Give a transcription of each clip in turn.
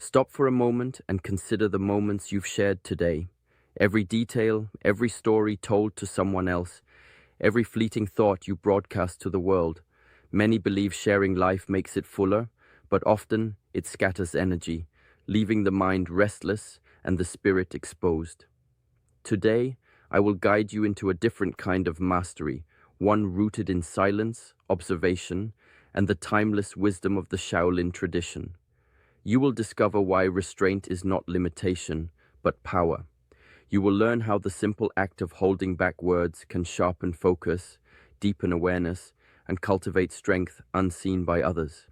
Stop for a moment and consider the moments you've shared today. Every detail, every story told to someone else, every fleeting thought you broadcast to the world. Many believe sharing life makes it fuller, but often it scatters energy, leaving the mind restless and the spirit exposed. Today, I will guide you into a different kind of mastery, one rooted in silence, observation, and the timeless wisdom of the Shaolin tradition. You will discover why restraint is not limitation, but power. You will learn how the simple act of holding back words can sharpen focus, deepen awareness, and cultivate strength unseen by others.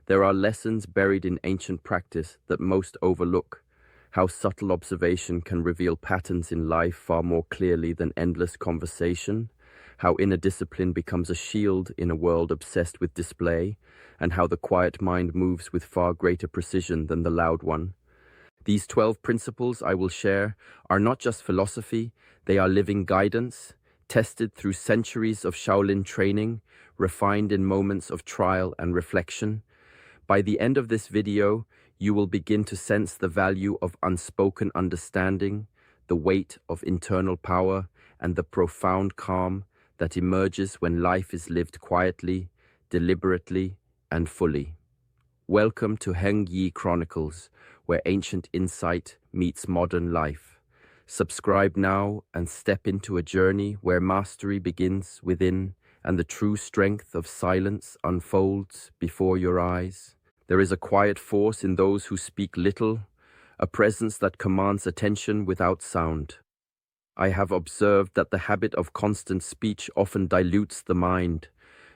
There are lessons buried in ancient practice that most overlook, how subtle observation can reveal patterns in life far more clearly than endless conversation, how inner discipline becomes a shield in a world obsessed with display, and how the quiet mind moves with far greater precision than the loud one. These 12 principles I will share are not just philosophy, they are living guidance, tested through centuries of Shaolin training, refined in moments of trial and reflection. By the end of this video, you will begin to sense the value of unspoken understanding, the weight of internal power, and the profound calm that emerges when life is lived quietly, deliberately, and fully. Welcome to Heng Yi Chronicles, where ancient insight meets modern life. Subscribe now and step into a journey where mastery begins within and the true strength of silence unfolds before your eyes. There is a quiet force in those who speak little, a presence that commands attention without sound. I have observed that the habit of constant speech often dilutes the mind,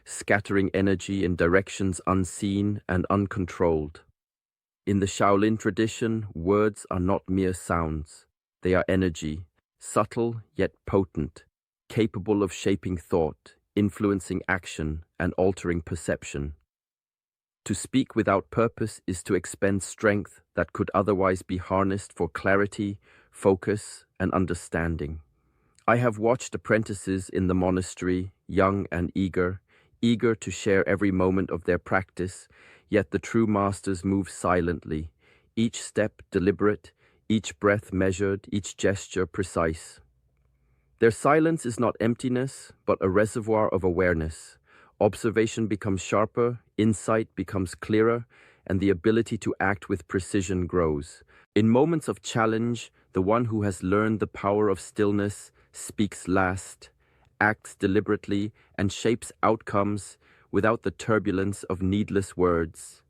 scattering energy in directions unseen and uncontrolled. In the Shaolin tradition, words are not mere sounds. They are energy, subtle yet potent, capable of shaping thought, influencing action, and altering perception. To speak without purpose is to expend strength that could otherwise be harnessed for clarity, focus, and understanding. I have watched apprentices in the monastery, young and eager to share every moment of their practice, yet the true masters move silently, each step deliberate, each breath measured, each gesture precise. Their silence is not emptiness, but a reservoir of awareness. Observation becomes sharper, insight becomes clearer, and the ability to act with precision grows. In moments of challenge, the one who has learned the power of stillness speaks last, acts deliberately, and shapes outcomes without the turbulence of needless words.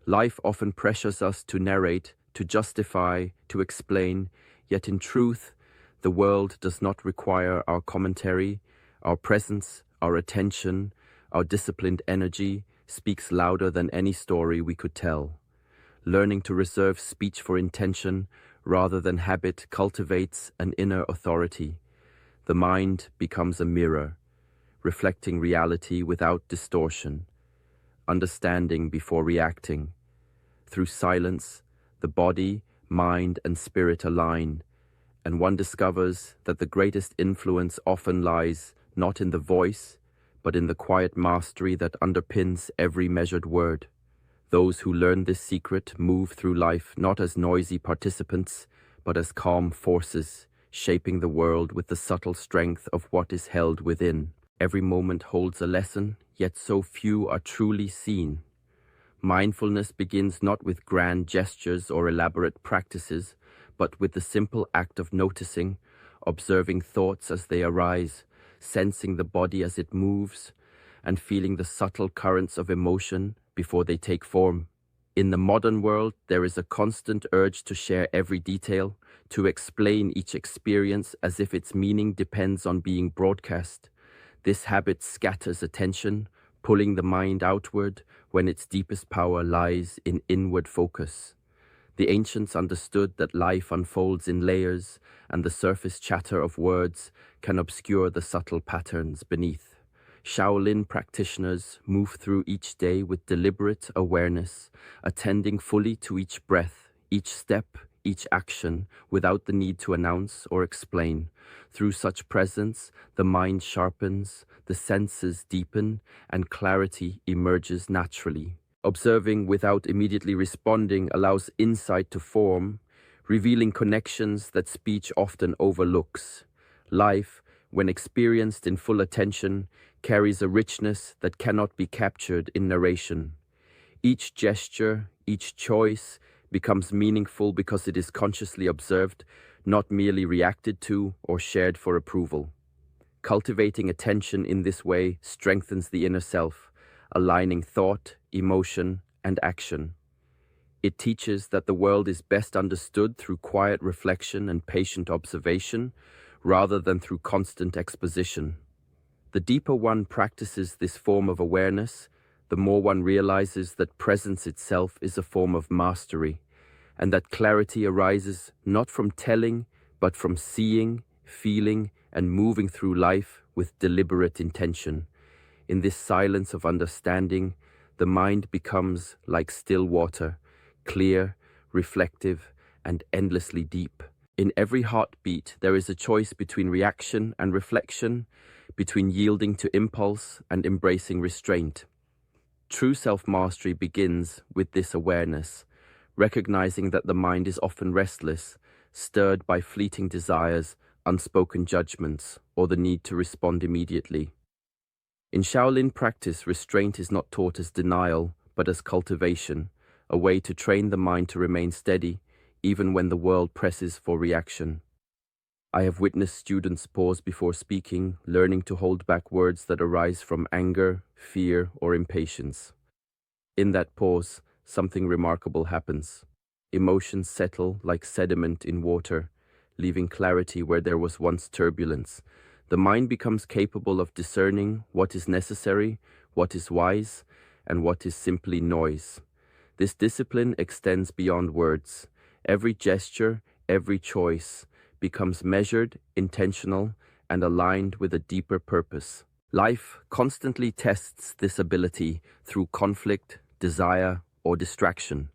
Life often pressures us to narrate, to justify, to explain, yet in truth, the world does not require our commentary, our presence, our attention, our disciplined energy speaks louder than any story we could tell. Learning to reserve speech for intention rather than habit cultivates an inner authority. The mind becomes a mirror, reflecting reality without distortion, understanding before reacting. Through silence, the body, mind, and spirit align, and one discovers that the greatest influence often lies not in the voice, but in the quiet mastery that underpins every measured word. Those who learn this secret move through life not as noisy participants, but as calm forces, shaping the world with the subtle strength of what is held within. Every moment holds a lesson, yet so few are truly seen. Mindfulness begins not with grand gestures or elaborate practices, but with the simple act of noticing, observing thoughts as they arise, sensing the body as it moves, and feeling the subtle currents of emotion before they take form. In the modern world, there is a constant urge to share every detail, to explain each experience as if its meaning depends on being broadcast. This habit scatters attention, pulling the mind outward when its deepest power lies in inward focus. The ancients understood that life unfolds in layers, and the surface chatter of words can obscure the subtle patterns beneath. Shaolin practitioners move through each day with deliberate awareness, attending fully to each breath, each step, each action, without the need to announce or explain. Through such presence, the mind sharpens, the senses deepen, and clarity emerges naturally. Observing without immediately responding allows insight to form, revealing connections that speech often overlooks. Life, when experienced in full attention, carries a richness that cannot be captured in narration. Each gesture, each choice becomes meaningful because it is consciously observed, not merely reacted to or shared for approval. Cultivating attention in this way strengthens the inner self, aligning thought, emotion, and action. It teaches that the world is best understood through quiet reflection and patient observation, rather than through constant exposition. The deeper one practices this form of awareness, the more one realizes that presence itself is a form of mastery, and that clarity arises not from telling, but from seeing, feeling, and moving through life with deliberate intention. In this silence of understanding, the mind becomes like still water, clear, reflective, and endlessly deep. In every heartbeat, there is a choice between reaction and reflection, between yielding to impulse and embracing restraint. True self-mastery begins with this awareness, recognizing that the mind is often restless, stirred by fleeting desires, unspoken judgments, or the need to respond immediately. In Shaolin practice, restraint is not taught as denial, but as cultivation, a way to train the mind to remain steady, even when the world presses for reaction. I have witnessed students pause before speaking, learning to hold back words that arise from anger, fear, or impatience. In that pause, something remarkable happens. Emotions settle like sediment in water, leaving clarity where there was once turbulence. The mind becomes capable of discerning what is necessary, what is wise, and what is simply noise. This discipline extends beyond words. Every gesture, every choice becomes measured, intentional, and aligned with a deeper purpose. Life constantly tests this ability through conflict, desire, or distraction.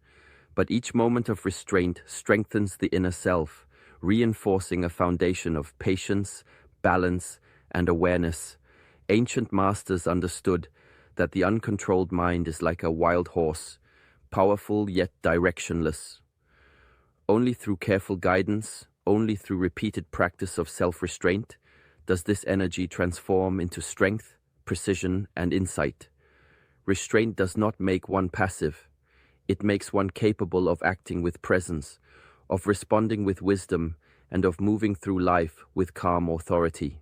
But each moment of restraint strengthens the inner self, reinforcing a foundation of patience, balance, and awareness. Ancient masters understood that the uncontrolled mind is like a wild horse, powerful yet directionless. Only through careful guidance, only through repeated practice of self-restraint, does this energy transform into strength, precision, and insight. Restraint does not make one passive. It makes one capable of acting with presence, of responding with wisdom, and of moving through life with calm authority.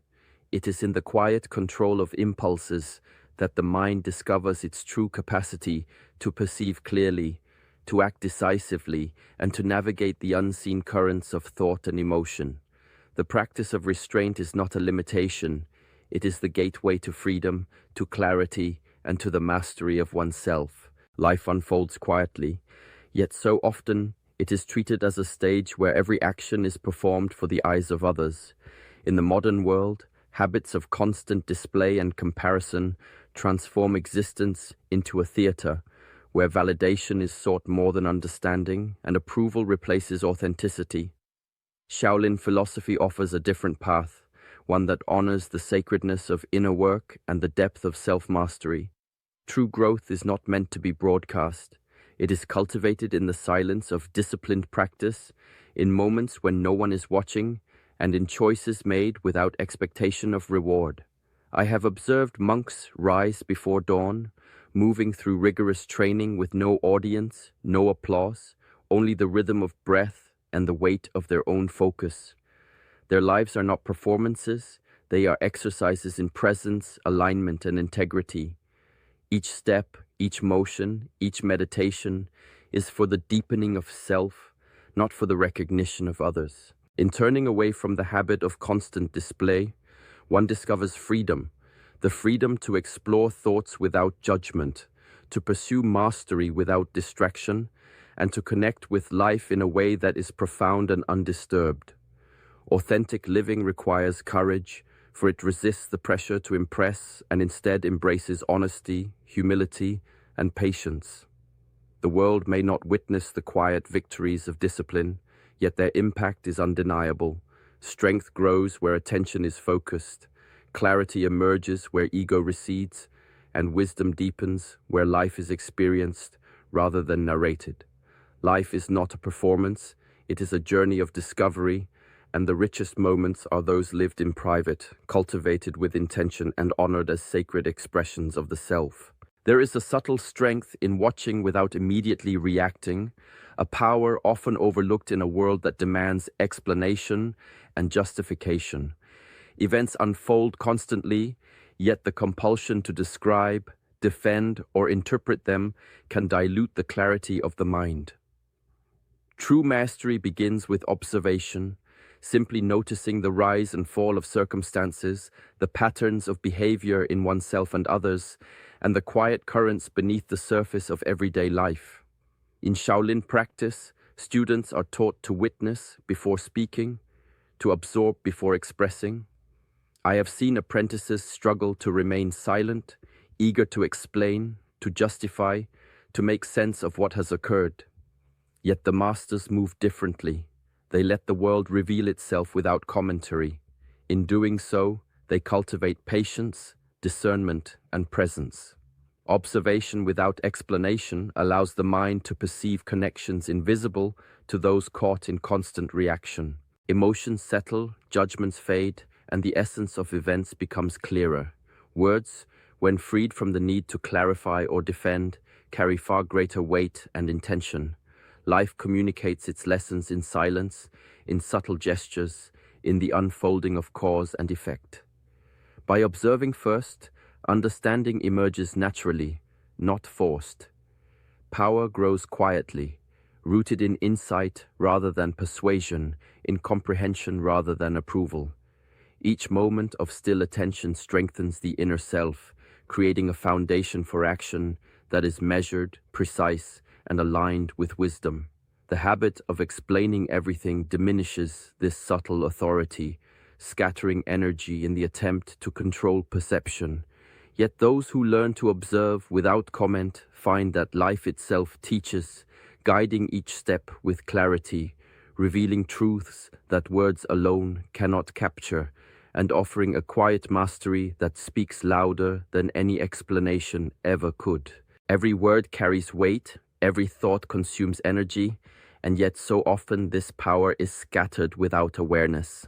It is in the quiet control of impulses that the mind discovers its true capacity to perceive clearly, to act decisively, and to navigate the unseen currents of thought and emotion. The practice of restraint is not a limitation. It is the gateway to freedom, to clarity, and to the mastery of oneself. Life unfolds quietly, yet so often it is treated as a stage where every action is performed for the eyes of others. In the modern world, habits of constant display and comparison transform existence into a theater, where validation is sought more than understanding and approval replaces authenticity. Shaolin philosophy offers a different path, one that honors the sacredness of inner work and the depth of self-mastery. True growth is not meant to be broadcast. It is cultivated in the silence of disciplined practice, in moments when no one is watching, and in choices made without expectation of reward. I have observed monks rise before dawn, moving through rigorous training with no audience, no applause, only the rhythm of breath and the weight of their own focus. Their lives are not performances, they are exercises in presence, alignment, and integrity. Each step, each motion, each meditation is for the deepening of self, not for the recognition of others. In turning away from the habit of constant display, one discovers freedom, the freedom to explore thoughts without judgment, to pursue mastery without distraction, and to connect with life in a way that is profound and undisturbed. Authentic living requires courage, for it resists the pressure to impress and instead embraces honesty, humility, and patience. The world may not witness the quiet victories of discipline, yet their impact is undeniable. Strength grows where attention is focused, clarity emerges where ego recedes, and wisdom deepens where life is experienced rather than narrated. Life is not a performance, it is a journey of discovery, and the richest moments are those lived in private, cultivated with intention and honored as sacred expressions of the self. There is a subtle strength in watching without immediately reacting, a power often overlooked in a world that demands explanation and justification. Events unfold constantly, yet the compulsion to describe, defend, or interpret them can dilute the clarity of the mind. True mastery begins with observation, simply noticing the rise and fall of circumstances, the patterns of behavior in oneself and others, and the quiet currents beneath the surface of everyday life. In Shaolin practice, students are taught to witness before speaking, to absorb before expressing. I have seen apprentices struggle to remain silent, eager to explain, to justify, to make sense of what has occurred. Yet the masters move differently. They let the world reveal itself without commentary. In doing so, they cultivate patience, discernment, and presence. Observation without explanation allows the mind to perceive connections invisible to those caught in constant reaction. Emotions settle, judgments fade, and the essence of events becomes clearer. Words, when freed from the need to clarify or defend, carry far greater weight and intention. Life communicates its lessons in silence, in subtle gestures, in the unfolding of cause and effect. By observing first, understanding emerges naturally, not forced. Power grows quietly, rooted in insight rather than persuasion, in comprehension rather than approval. Each moment of still attention strengthens the inner self, creating a foundation for action that is measured, precise, and aligned with wisdom. The habit of explaining everything diminishes this subtle authority, scattering energy in the attempt to control perception. Yet those who learn to observe without comment find that life itself teaches, guiding each step with clarity, revealing truths that words alone cannot capture, and offering a quiet mastery that speaks louder than any explanation ever could. Every word carries weight, every thought consumes energy, and yet so often this power is scattered without awareness.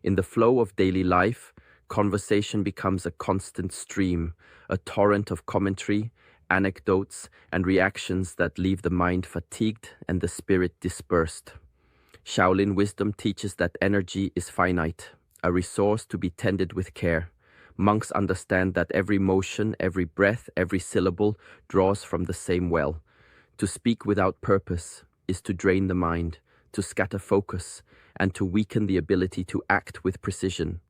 In the flow of daily life, conversation becomes a constant stream, a torrent of commentary, anecdotes, and reactions that leave the mind fatigued and the spirit dispersed. Shaolin wisdom teaches that energy is finite, a resource to be tended with care. Monks understand that every motion, every breath, every syllable draws from the same well. To speak without purpose is to drain the mind, to scatter focus, and to weaken the ability to act with precision.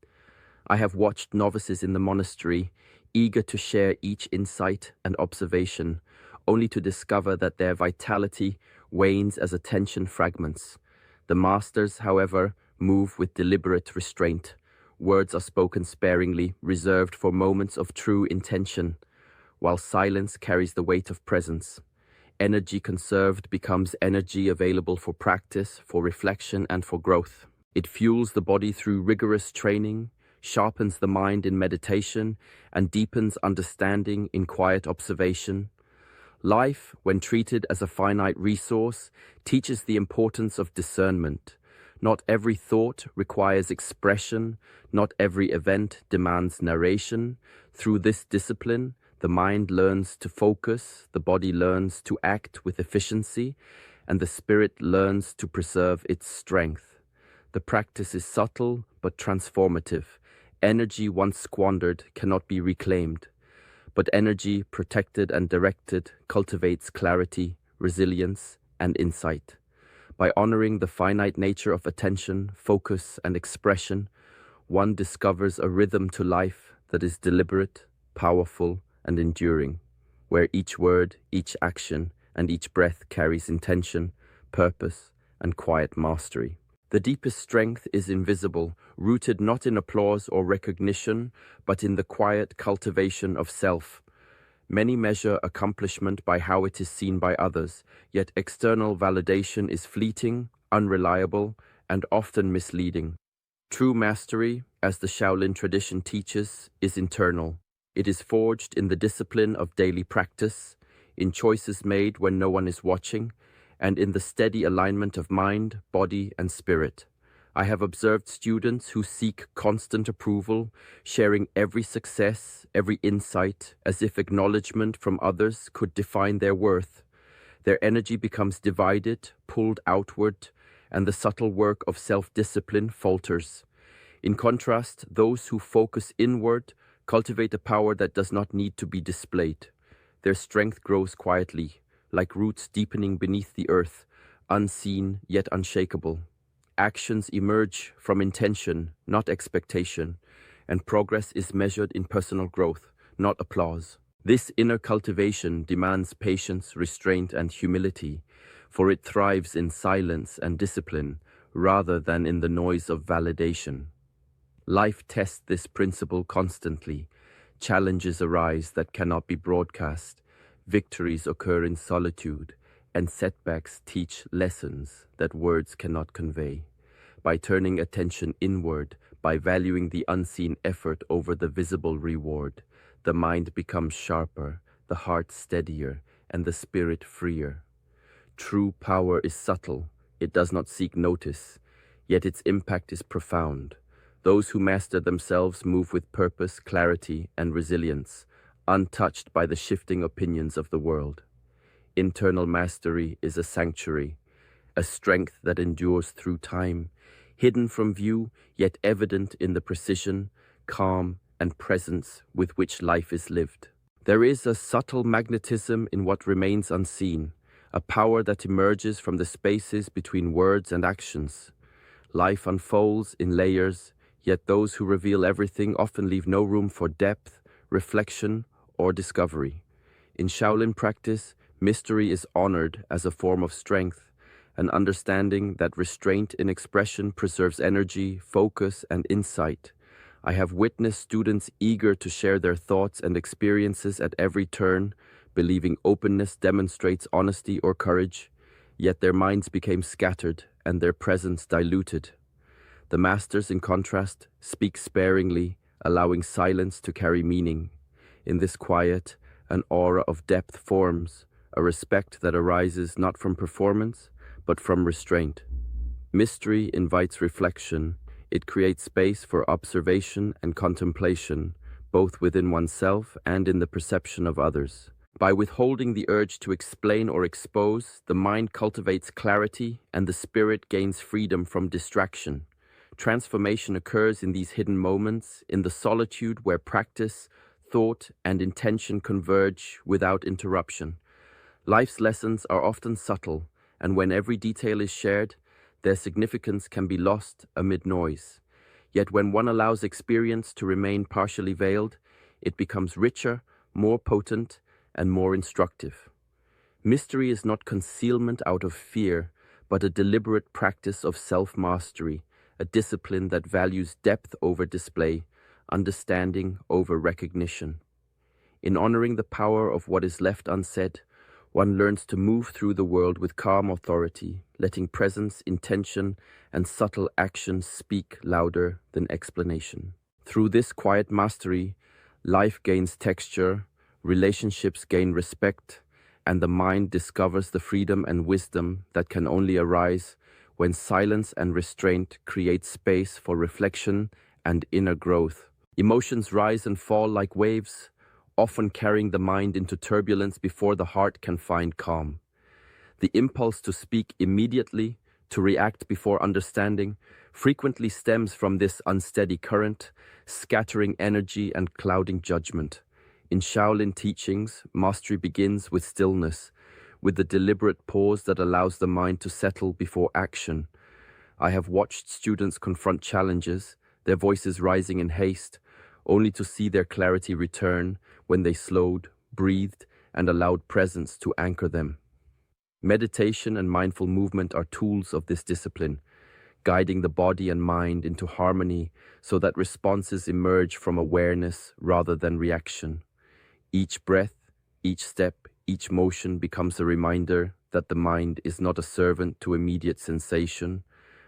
I have watched novices in the monastery, eager to share each insight and observation, only to discover that their vitality wanes as attention fragments. The masters, however, move with deliberate restraint. Words are spoken sparingly, reserved for moments of true intention, while silence carries the weight of presence. Energy conserved becomes energy available for practice, for reflection, and for growth. It fuels the body through rigorous training, sharpens the mind in meditation, and deepens understanding in quiet observation. Life, when treated as a finite resource, teaches the importance of discernment. Not every thought requires expression, not every event demands narration. Through this discipline, the mind learns to focus, the body learns to act with efficiency, and the spirit learns to preserve its strength. The practice is subtle but transformative. Energy once squandered cannot be reclaimed, but energy protected and directed cultivates clarity, resilience, and insight. By honoring the finite nature of attention, focus, and expression, one discovers a rhythm to life that is deliberate, powerful, and enduring, where each word, each action, and each breath carries intention, purpose, and quiet mastery. The deepest strength is invisible, rooted not in applause or recognition, but in the quiet cultivation of self. Many measure accomplishment by how it is seen by others, yet external validation is fleeting, unreliable, and often misleading. True mastery, as the Shaolin tradition teaches, is internal. It is forged in the discipline of daily practice, in choices made when no one is watching, and in the steady alignment of mind, body, and spirit. I have observed students who seek constant approval, sharing every success, every insight, as if acknowledgement from others could define their worth. Their energy becomes divided, pulled outward, and the subtle work of self-discipline falters. In contrast, those who focus inward cultivate a power that does not need to be displayed. Their strength grows quietly, like roots deepening beneath the earth, unseen yet unshakable. Actions emerge from intention, not expectation, and progress is measured in personal growth, not applause. This inner cultivation demands patience, restraint, and humility, for it thrives in silence and discipline rather than in the noise of validation. Life tests this principle constantly. Challenges arise that cannot be broadcast. Victories occur in solitude, and setbacks teach lessons that words cannot convey. By turning attention inward, by valuing the unseen effort over the visible reward, the mind becomes sharper, the heart steadier, and the spirit freer. True power is subtle, it does not seek notice, yet its impact is profound. Those who master themselves move with purpose, clarity, and resilience, untouched by the shifting opinions of the world. Internal mastery is a sanctuary, a strength that endures through time, hidden from view, yet evident in the precision, calm, and presence with which life is lived. There is a subtle magnetism in what remains unseen, a power that emerges from the spaces between words and actions. Life unfolds in layers, yet those who reveal everything often leave no room for depth, reflection, or discovery. In Shaolin practice, mystery is honored as a form of strength, an understanding that restraint in expression preserves energy, focus, and insight. I have witnessed students eager to share their thoughts and experiences at every turn, believing openness demonstrates honesty or courage, yet their minds became scattered and their presence diluted. The masters, in contrast, speak sparingly, allowing silence to carry meaning. In this quiet, an aura of depth forms, a respect that arises not from performance, but from restraint. Mystery invites reflection. It creates space for observation and contemplation, both within oneself and in the perception of others. By withholding the urge to explain or expose, the mind cultivates clarity and the spirit gains freedom from distraction. Transformation occurs in these hidden moments, in the solitude where practice, thought, and intention converge without interruption. Life's lessons are often subtle, and when every detail is shared, their significance can be lost amid noise. Yet when one allows experience to remain partially veiled, it becomes richer, more potent, and more instructive. Mystery is not concealment out of fear, but a deliberate practice of self-mastery, a discipline that values depth over display, understanding over recognition. In honoring the power of what is left unsaid, one learns to move through the world with calm authority, letting presence, intention, and subtle action speak louder than explanation. Through this quiet mastery, life gains texture, relationships gain respect, and the mind discovers the freedom and wisdom that can only arise when silence and restraint create space for reflection and inner growth. Emotions rise and fall like waves, often carrying the mind into turbulence before the heart can find calm. The impulse to speak immediately, to react before understanding, frequently stems from this unsteady current, scattering energy and clouding judgment. In Shaolin teachings, mastery begins with stillness, with the deliberate pause that allows the mind to settle before action. I have watched students confront challenges, their voices rising in haste, only to see their clarity return when they slowed, breathed, and allowed presence to anchor them. Meditation and mindful movement are tools of this discipline, guiding the body and mind into harmony so that responses emerge from awareness rather than reaction. Each breath, each step, each motion becomes a reminder that the mind is not a servant to immediate sensation,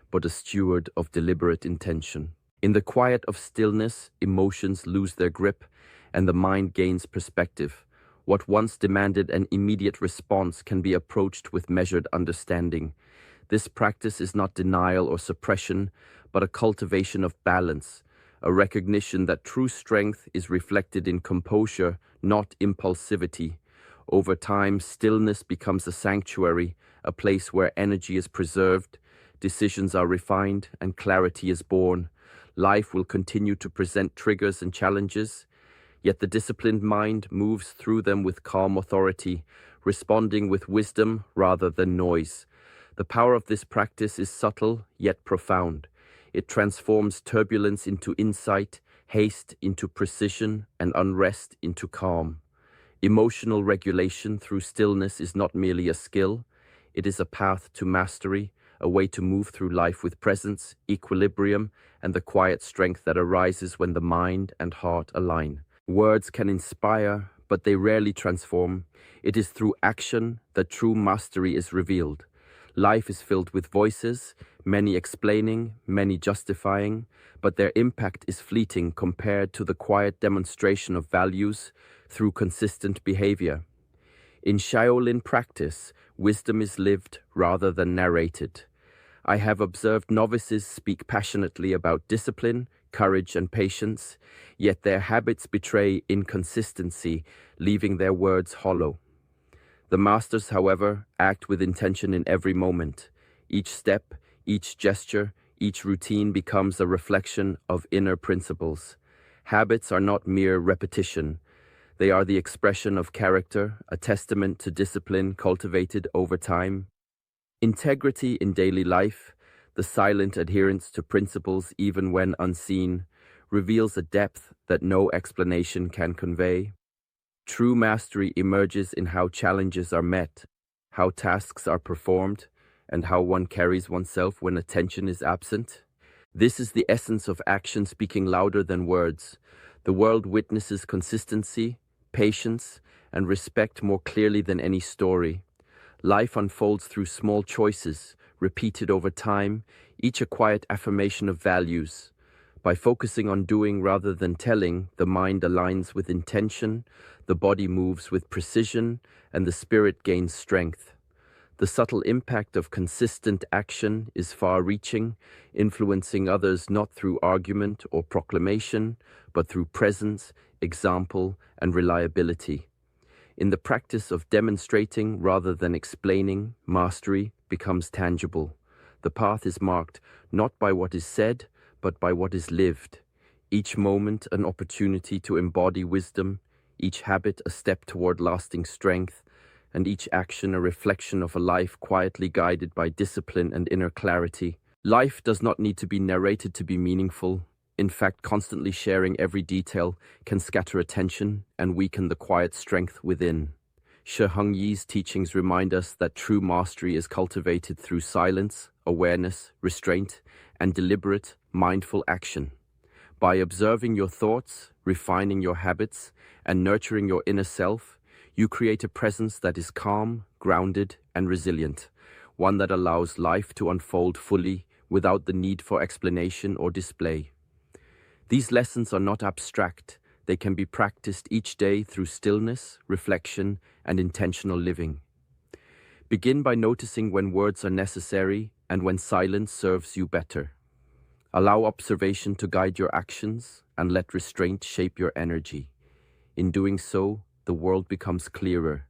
but a steward of deliberate intention. In the quiet of stillness, emotions lose their grip, and the mind gains perspective. What once demanded an immediate response can be approached with measured understanding. This practice is not denial or suppression, but a cultivation of balance, a recognition that true strength is reflected in composure, not impulsivity. Over time, stillness becomes a sanctuary, a place where energy is preserved, decisions are refined, and clarity is born. Life will continue to present triggers and challenges, yet the disciplined mind moves through them with calm authority, responding with wisdom rather than noise. The power of this practice is subtle yet profound. It transforms turbulence into insight, haste into precision, and unrest into calm. Emotional regulation through stillness is not merely a skill, it is a path to mastery, a way to move through life with presence, equilibrium, and the quiet strength that arises when the mind and heart align. Words can inspire, but they rarely transform. It is through action that true mastery is revealed. Life is filled with voices, many explaining, many justifying, but their impact is fleeting compared to the quiet demonstration of values through consistent behavior. In Shaolin practice, wisdom is lived rather than narrated. I have observed novices speak passionately about discipline, courage, and patience, yet their habits betray inconsistency, leaving their words hollow. The masters, however, act with intention in every moment. Each step, each gesture, each routine becomes a reflection of inner principles. Habits are not mere repetition. They are the expression of character, a testament to discipline cultivated over time. Integrity in daily life, the silent adherence to principles even when unseen, reveals a depth that no explanation can convey. True mastery emerges in how challenges are met, how tasks are performed, and how one carries oneself when attention is absent. This is the essence of action speaking louder than words. The world witnesses consistency, patience, and respect more clearly than any story. Life unfolds through small choices, repeated over time, each a quiet affirmation of values. By focusing on doing rather than telling, the mind aligns with intention, the body moves with precision, and the spirit gains strength. The subtle impact of consistent action is far-reaching, influencing others not through argument or proclamation, but through presence, example, and reliability. In the practice of demonstrating rather than explaining, mastery becomes tangible. The path is marked not by what is said, but by what is lived. Each moment an opportunity to embody wisdom, each habit a step toward lasting strength, and each action a reflection of a life quietly guided by discipline and inner clarity. Life does not need to be narrated to be meaningful. In fact, constantly sharing every detail can scatter attention and weaken the quiet strength within. Shi Heng Yi's teachings remind us that true mastery is cultivated through silence, awareness, restraint, and deliberate, mindful action. By observing your thoughts, refining your habits, and nurturing your inner self, you create a presence that is calm, grounded, and resilient, one that allows life to unfold fully without the need for explanation or display. These lessons are not abstract. They can be practiced each day through stillness, reflection, and intentional living. Begin by noticing when words are necessary and when silence serves you better. Allow observation to guide your actions and let restraint shape your energy. In doing so, the world becomes clearer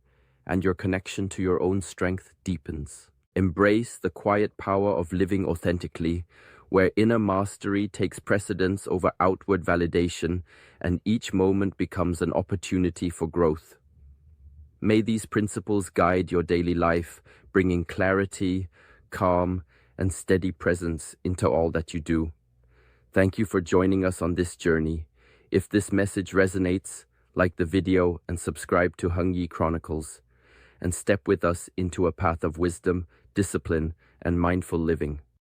and your connection to your own strength deepens. Embrace the quiet power of living authentically, where inner mastery takes precedence over outward validation and each moment becomes an opportunity for growth. May these principles guide your daily life, bringing clarity, calm, and steady presence into all that you do. Thank you for joining us on this journey. If this message resonates, like the video and subscribe to Heng Yi Chronicles, and step with us into a path of wisdom, discipline, and mindful living.